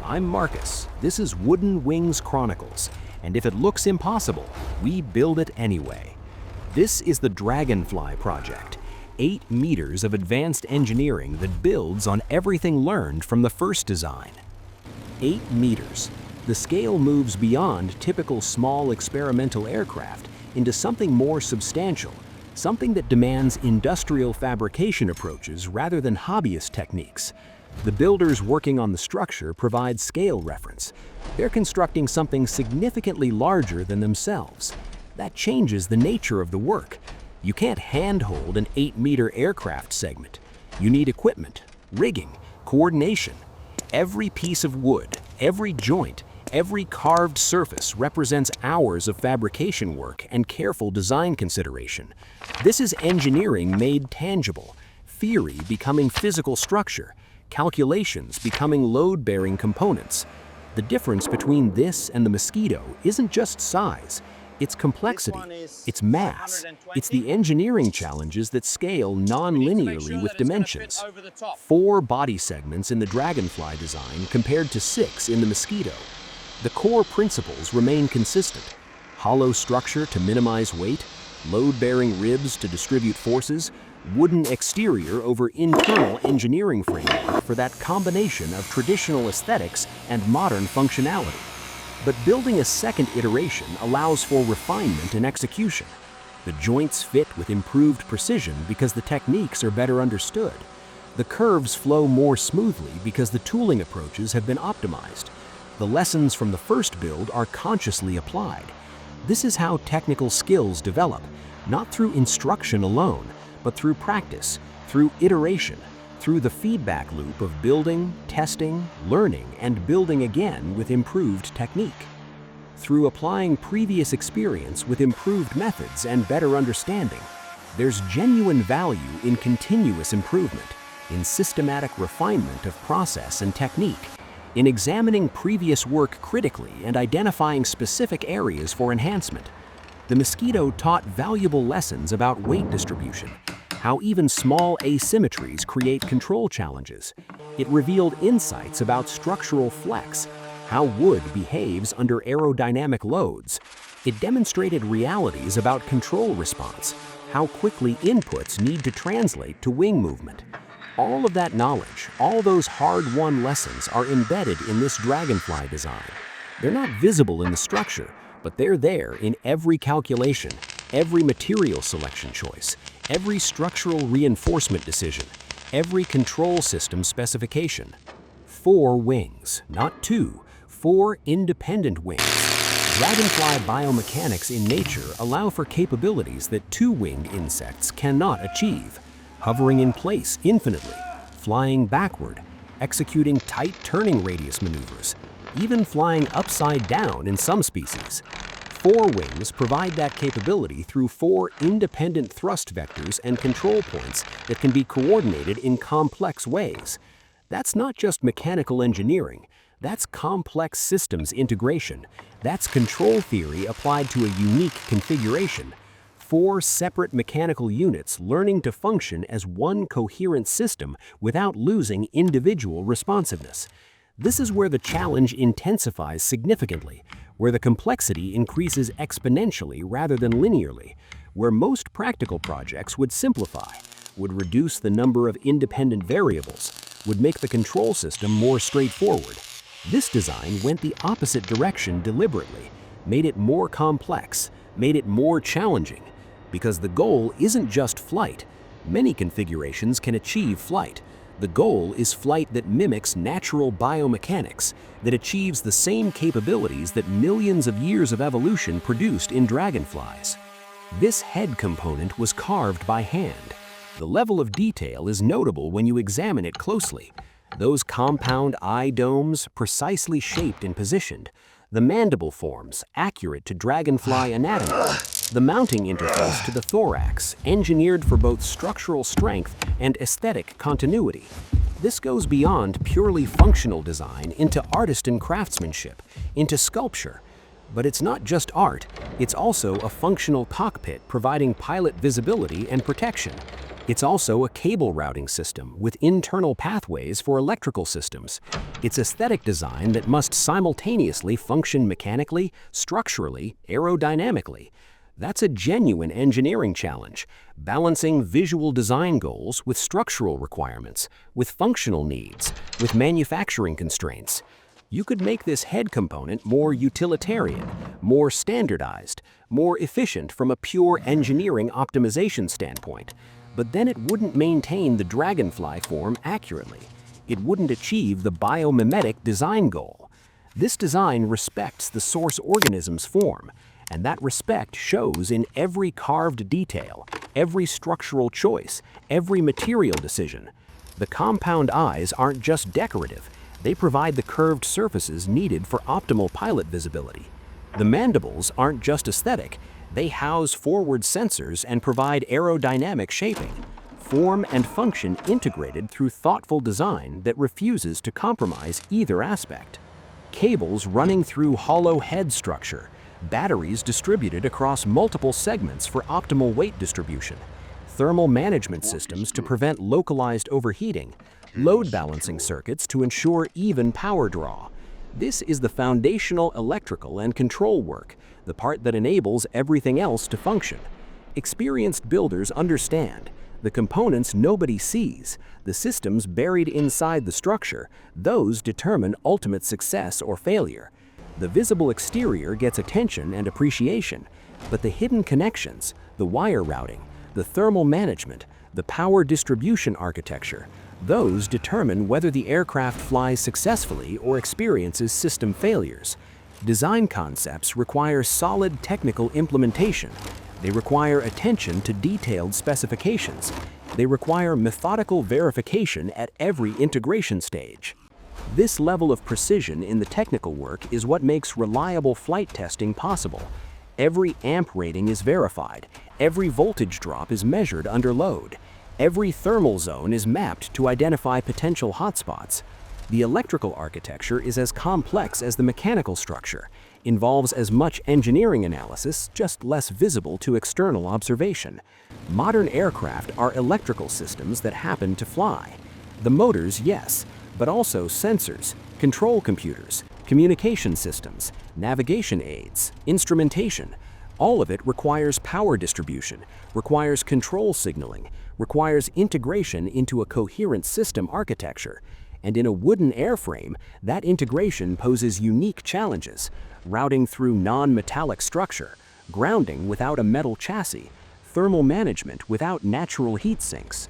I'm Marcus. This is Wooden Wings Chronicles, and if it looks impossible, we build it anyway. This is the Dragonfly project, 8 meters of advanced engineering that builds on everything learned from the first design. 8 meters. The scale moves beyond typical small experimental aircraft into something more substantial, something that demands industrial fabrication approaches rather than hobbyist techniques. The builders working on the structure provide scale reference. They're constructing something significantly larger than themselves. That changes the nature of the work. You can't handhold an 8-meter aircraft segment. You need equipment, rigging, coordination. Every piece of wood, every joint, every carved surface represents hours of fabrication work and careful design consideration. This is engineering made tangible, theory becoming physical structure, calculations becoming load-bearing components. The difference between this and the Mosquito isn't just size, it's complexity, it's mass, it's the engineering challenges that scale non-linearly with dimensions. 4 body segments in the Dragonfly design compared to 6 in the Mosquito. The core principles remain consistent. Hollow structure to minimize weight, load-bearing ribs to distribute forces, wooden exterior over internal engineering framework for that combination of traditional aesthetics and modern functionality. But building a second iteration allows for refinement and execution. The joints fit with improved precision because the techniques are better understood. The curves flow more smoothly because the tooling approaches have been optimized. The lessons from the first build are consciously applied. This is how technical skills develop, not through instruction alone, but through practice, through iteration, through the feedback loop of building, testing, learning, and building again with improved technique. Through applying previous experience with improved methods and better understanding, there's genuine value in continuous improvement, in systematic refinement of process and technique, in examining previous work critically and identifying specific areas for enhancement. The Mosquito taught valuable lessons about weight distribution, how even small asymmetries create control challenges. It revealed insights about structural flex, how wood behaves under aerodynamic loads. It demonstrated realities about control response, how quickly inputs need to translate to wing movement. All of that knowledge, all those hard-won lessons are embedded in this Dragonfly design. They're not visible in the structure, but they're there in every calculation, every material selection choice, every structural reinforcement decision, every control system specification. 4 wings, not 2, 4 independent wings. Dragonfly biomechanics in nature allow for capabilities that 2-winged insects cannot achieve. Hovering in place infinitely, flying backward, executing tight turning radius maneuvers, even flying upside down in some species. 4 wings provide that capability through 4 independent thrust vectors and control points that can be coordinated in complex ways. That's not just mechanical engineering, that's complex systems integration. That's control theory applied to a unique configuration. 4 separate mechanical units learning to function as one coherent system without losing individual responsiveness. This is where the challenge intensifies significantly, where the complexity increases exponentially rather than linearly, where most practical projects would simplify, would reduce the number of independent variables, would make the control system more straightforward. This design went the opposite direction deliberately, made it more complex, made it more challenging, because the goal isn't just flight. Many configurations can achieve flight. The goal is flight that mimics natural biomechanics, that achieves the same capabilities that millions of years of evolution produced in dragonflies. This head component was carved by hand. The level of detail is notable when you examine it closely. Those compound eye domes, precisely shaped and positioned. The mandible forms, accurate to dragonfly anatomy. The mounting interface to the thorax, engineered for both structural strength and aesthetic continuity. This goes beyond purely functional design into artist and craftsmanship, into sculpture. But it's not just art, it's also a functional cockpit providing pilot visibility and protection. It's also a cable routing system with internal pathways for electrical systems. It's aesthetic design that must simultaneously function mechanically, structurally, aerodynamically. That's a genuine engineering challenge, balancing visual design goals with structural requirements, with functional needs, with manufacturing constraints. You could make this head component more utilitarian, more standardized, more efficient from a pure engineering optimization standpoint, but then it wouldn't maintain the Dragonfly form accurately. It wouldn't achieve the biomimetic design goal. This design respects the source organism's form, and that respect shows in every carved detail, every structural choice, every material decision. The compound eyes aren't just decorative, they provide the curved surfaces needed for optimal pilot visibility. The mandibles aren't just aesthetic, they house forward sensors and provide aerodynamic shaping. Form and function integrated through thoughtful design that refuses to compromise either aspect. Cables running through hollow head structure, batteries distributed across multiple segments for optimal weight distribution, thermal management systems to prevent localized overheating, load balancing circuits to ensure even power draw. This is the foundational electrical and control work, the part that enables everything else to function. Experienced builders understand the components nobody sees, the systems buried inside the structure, those determine ultimate success or failure. The visible exterior gets attention and appreciation, but the hidden connections, the wire routing, the thermal management, the power distribution architecture, those determine whether the aircraft flies successfully or experiences system failures. Design concepts require solid technical implementation. They require attention to detailed specifications. They require methodical verification at every integration stage. This level of precision in the technical work is what makes reliable flight testing possible. Every amp rating is verified, every voltage drop is measured under load, every thermal zone is mapped to identify potential hotspots. The electrical architecture is as complex as the mechanical structure, involves as much engineering analysis, just less visible to external observation. Modern aircraft are electrical systems that happen to fly. The motors, yes, but also sensors, control computers, communication systems, navigation aids, instrumentation. All of it requires power distribution, requires control signaling, requires integration into a coherent system architecture. And in a wooden airframe, that integration poses unique challenges: routing through non-metallic structure, grounding without a metal chassis, thermal management without natural heat sinks,